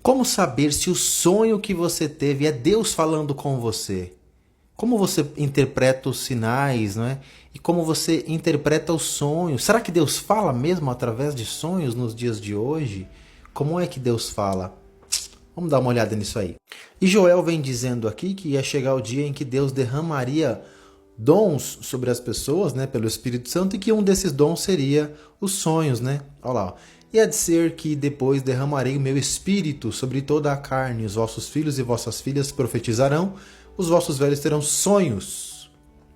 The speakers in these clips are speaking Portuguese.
Como saber se o sonho que você teve é Deus falando com você? Como você interpreta os sinais, não é? E como você interpreta os sonhos? Será que Deus fala mesmo através de sonhos nos dias de hoje? Como é que Deus fala? Vamos dar uma olhada nisso aí. E Joel vem dizendo aqui que ia chegar o dia em que Deus derramaria dons sobre as pessoas, né, pelo Espírito Santo, e que um desses dons seria os sonhos, né? Olha lá, ó. E há de ser que depois derramarei o meu espírito sobre toda a carne, os vossos filhos e vossas filhas profetizarão, os vossos velhos terão sonhos.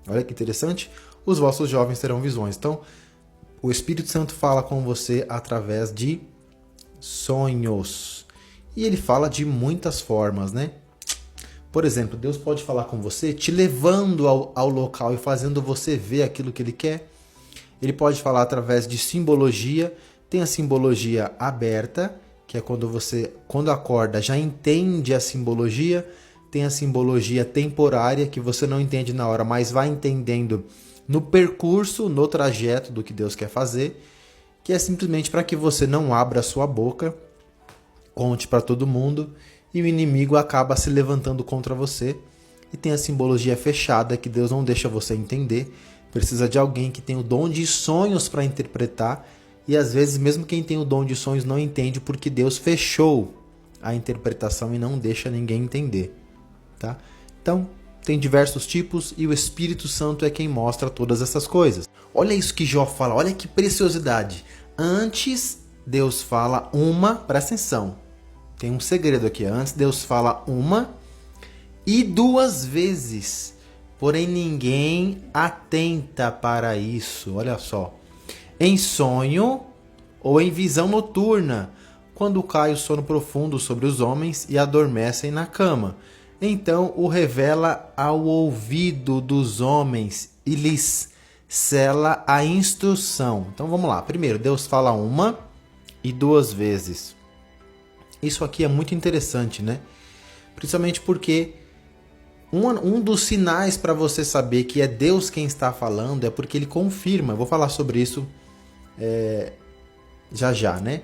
Olha que interessante. Os vossos jovens terão visões. Então, o Espírito Santo fala com você através de sonhos. E ele fala de muitas formas, né? Por exemplo, Deus pode falar com você te levando ao local e fazendo você ver aquilo que Ele quer. Ele pode falar através de simbologia. Tem a simbologia aberta, que é quando você, quando acorda, já entende a simbologia. Tem a simbologia temporária, que você não entende na hora, mas vai entendendo no percurso, no trajeto do que Deus quer fazer. Que é simplesmente para que você não abra a sua boca, conte para todo mundo e o inimigo acaba se levantando contra você. E tem a simbologia fechada, que Deus não deixa você entender. Precisa de alguém que tem o dom de sonhos para interpretar. E às vezes mesmo quem tem o dom de sonhos não entende porque Deus fechou a interpretação e não deixa ninguém entender. Tá? Então, tem diversos tipos e o Espírito Santo é quem mostra todas essas coisas. Olha isso que Jó fala, olha que preciosidade. Antes Deus fala uma, presta atenção. Tem um segredo aqui. Antes Deus fala uma e duas vezes. Porém ninguém atenta para isso. Olha só. Em sonho ou em visão noturna, quando cai o sono profundo sobre os homens e adormecem na cama. Então o revela ao ouvido dos homens e lhes sela a instrução. Então vamos lá. Primeiro, Deus fala uma e duas vezes. Isso aqui é muito interessante, né? Principalmente porque um dos sinais para você saber que é Deus quem está falando é porque Ele confirma. Eu vou falar sobre isso já, né?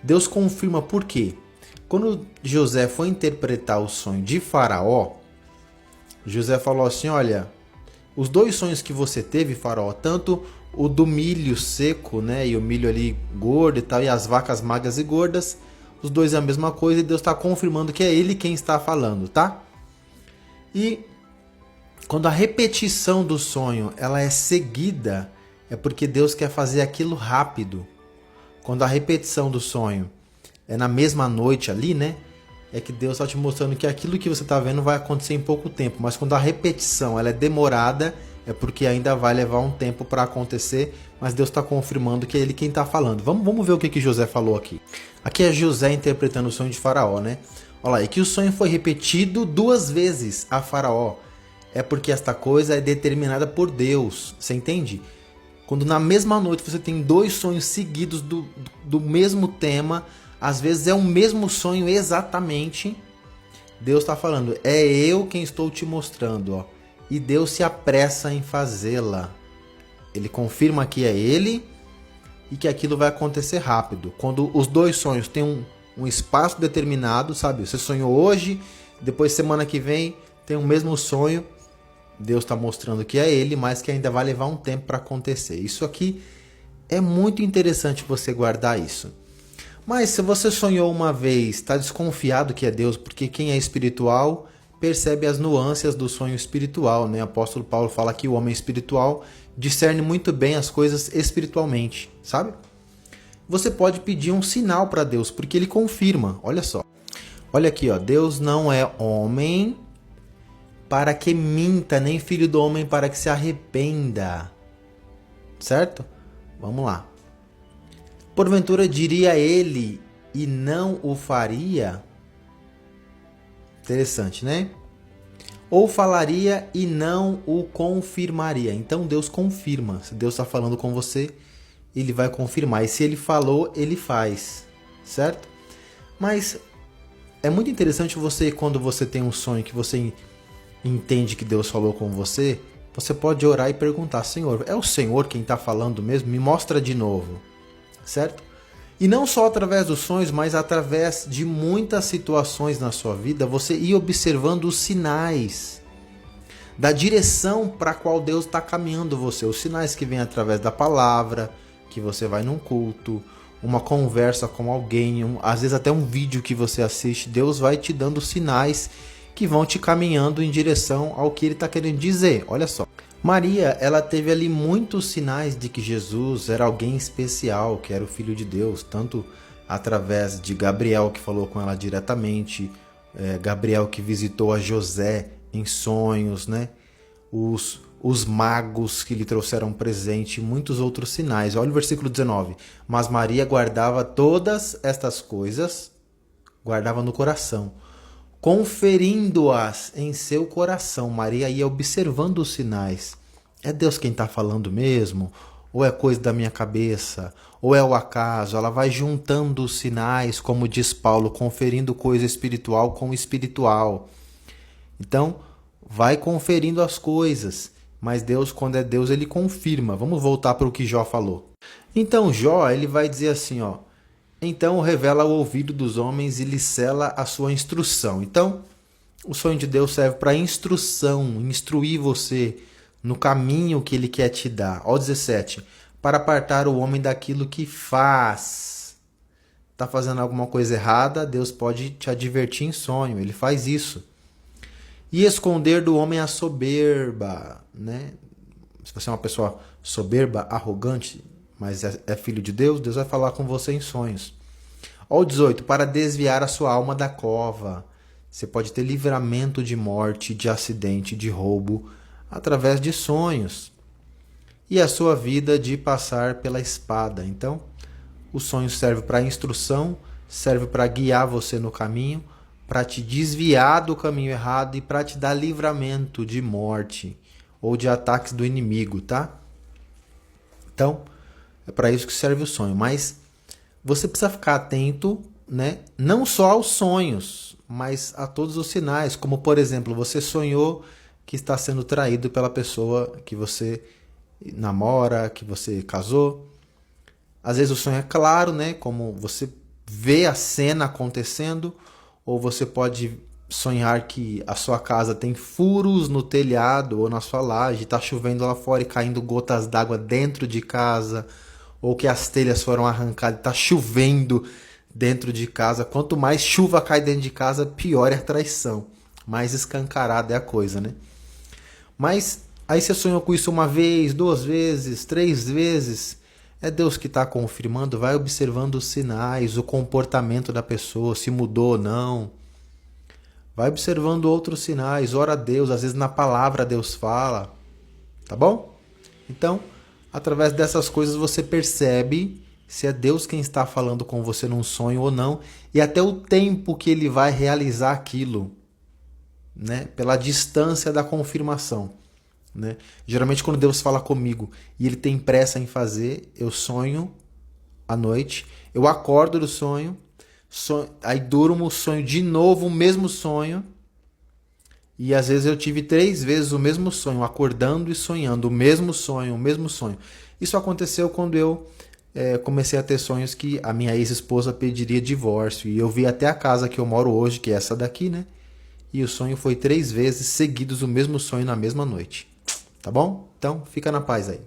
Deus confirma por quê? Quando José foi interpretar o sonho de Faraó, José falou assim, olha, os dois sonhos que você teve, Faraó, tanto o do milho seco, né, e o milho ali gordo e tal, e as vacas magras e gordas, os dois é a mesma coisa e Deus está confirmando que é Ele quem está falando, tá? E quando a repetição do sonho ela é seguida, é porque Deus quer fazer aquilo rápido. Quando a repetição do sonho é na mesma noite ali, né? É que Deus está te mostrando que aquilo que você está vendo vai acontecer em pouco tempo. Mas quando a repetição ela é demorada, é porque ainda vai levar um tempo para acontecer. Mas Deus está confirmando que é Ele quem está falando. Vamos ver o que José falou aqui. Aqui é José interpretando o sonho de Faraó, né? Olha lá, e que o sonho foi repetido duas vezes a Faraó. É porque esta coisa é determinada por Deus. Você entende? Quando na mesma noite você tem dois sonhos seguidos do mesmo tema, às vezes é o mesmo sonho exatamente, Deus está falando, é eu quem estou te mostrando, ó. E Deus se apressa em fazê-la. Ele confirma que é Ele e que aquilo vai acontecer rápido. Quando os dois sonhos têm um espaço determinado, sabe? Você sonhou hoje, depois semana que vem tem o mesmo sonho, Deus está mostrando que é Ele, mas que ainda vai levar um tempo para acontecer. Isso aqui é muito interessante você guardar isso. Mas se você sonhou uma vez, está desconfiado que é Deus, porque quem é espiritual percebe as nuances do sonho espiritual, né? O apóstolo Paulo fala que o homem espiritual discerne muito bem as coisas espiritualmente, sabe? Você pode pedir um sinal para Deus, porque Ele confirma. Olha só. Olha aqui, ó. Deus não é homem para que minta, nem filho do homem para que se arrependa. Certo? Vamos lá. Porventura diria ele e não o faria? Interessante, né? Ou falaria e não o confirmaria. Então Deus confirma. Se Deus está falando com você, Ele vai confirmar. E se Ele falou, Ele faz. Certo? Mas é muito interessante você, quando você tem um sonho que você entende que Deus falou com você, você pode orar e perguntar, Senhor, é o Senhor quem está falando mesmo? Me mostra de novo. Certo? E não só através dos sonhos, mas através de muitas situações na sua vida, você ir observando os sinais da direção para a qual Deus está caminhando você. Os sinais que vêm através da palavra, que você vai num culto, uma conversa com alguém, às vezes até um vídeo que você assiste. Deus vai te dando sinais que vão te caminhando em direção ao que Ele está querendo dizer. Olha só. Maria, ela teve ali muitos sinais de que Jesus era alguém especial, que era o Filho de Deus, tanto através de Gabriel, que falou com ela diretamente, Gabriel que visitou a José em sonhos, né? Os magos que lhe trouxeram presente, muitos outros sinais. Olha o versículo 19. Mas Maria guardava todas estas coisas, guardava no coração, conferindo-as em seu coração. Maria ia observando os sinais. É Deus quem está falando mesmo? Ou é coisa da minha cabeça? Ou é o acaso? Ela vai juntando os sinais, como diz Paulo, conferindo coisa espiritual com espiritual. Então, vai conferindo as coisas. Mas Deus, quando é Deus, Ele confirma. Vamos voltar para o que Jó falou. Então, Jó, ele vai dizer assim, ó. Então revela o ouvido dos homens e lhe sela a sua instrução. Então, o sonho de Deus serve para instrução, instruir você no caminho que Ele quer te dar. Ó 17. Para apartar o homem daquilo que faz. Está fazendo alguma coisa errada, Deus pode te advertir em sonho. Ele faz isso. E esconder do homem a soberba, né? Se você é uma pessoa soberba, arrogante, mas é filho de Deus, Deus vai falar com você em sonhos. Ó 18, para desviar a sua alma da cova. Você pode ter livramento de morte, de acidente, de roubo, através de sonhos. E a sua vida de passar pela espada. Então, o sonho serve para instrução, serve para guiar você no caminho, para te desviar do caminho errado e para te dar livramento de morte ou de ataques do inimigo, tá? Então, é para isso que serve o sonho. Mas você precisa ficar atento, né? Não só aos sonhos, mas a todos os sinais. Como, por exemplo, você sonhou que está sendo traído pela pessoa que você namora, que você casou. Às vezes o sonho é claro, né? Como você vê a cena acontecendo. Ou você pode sonhar que a sua casa tem furos no telhado ou na sua laje, está chovendo lá fora e caindo gotas d'água dentro de casa, ou que as telhas foram arrancadas e está chovendo dentro de casa. Quanto mais chuva cai dentro de casa, pior é a traição. Mais escancarada é a coisa, né? Mas aí você sonhou com isso uma vez, 2 vezes, 3 vezes. É Deus que está confirmando, vai observando os sinais, o comportamento da pessoa, se mudou ou não. Vai observando outros sinais, ora a Deus, às vezes na palavra Deus fala, tá bom? Então, através dessas coisas você percebe se é Deus quem está falando com você num sonho ou não, e até o tempo que Ele vai realizar aquilo, né? Pela distância da confirmação. Né? Geralmente quando Deus fala comigo e Ele tem pressa em fazer, eu sonho à noite, eu acordo do sonho, aí durmo, sonho de novo o mesmo sonho, e às vezes eu tive 3 vezes o mesmo sonho, acordando e sonhando o mesmo sonho, o mesmo sonho. Isso aconteceu quando eu comecei a ter sonhos que a minha ex-esposa pediria divórcio, e eu vi até a casa que eu moro hoje, que é essa daqui, né? E o sonho foi 3 vezes seguidos o mesmo sonho na mesma noite. Tá bom? Então, fica na paz aí.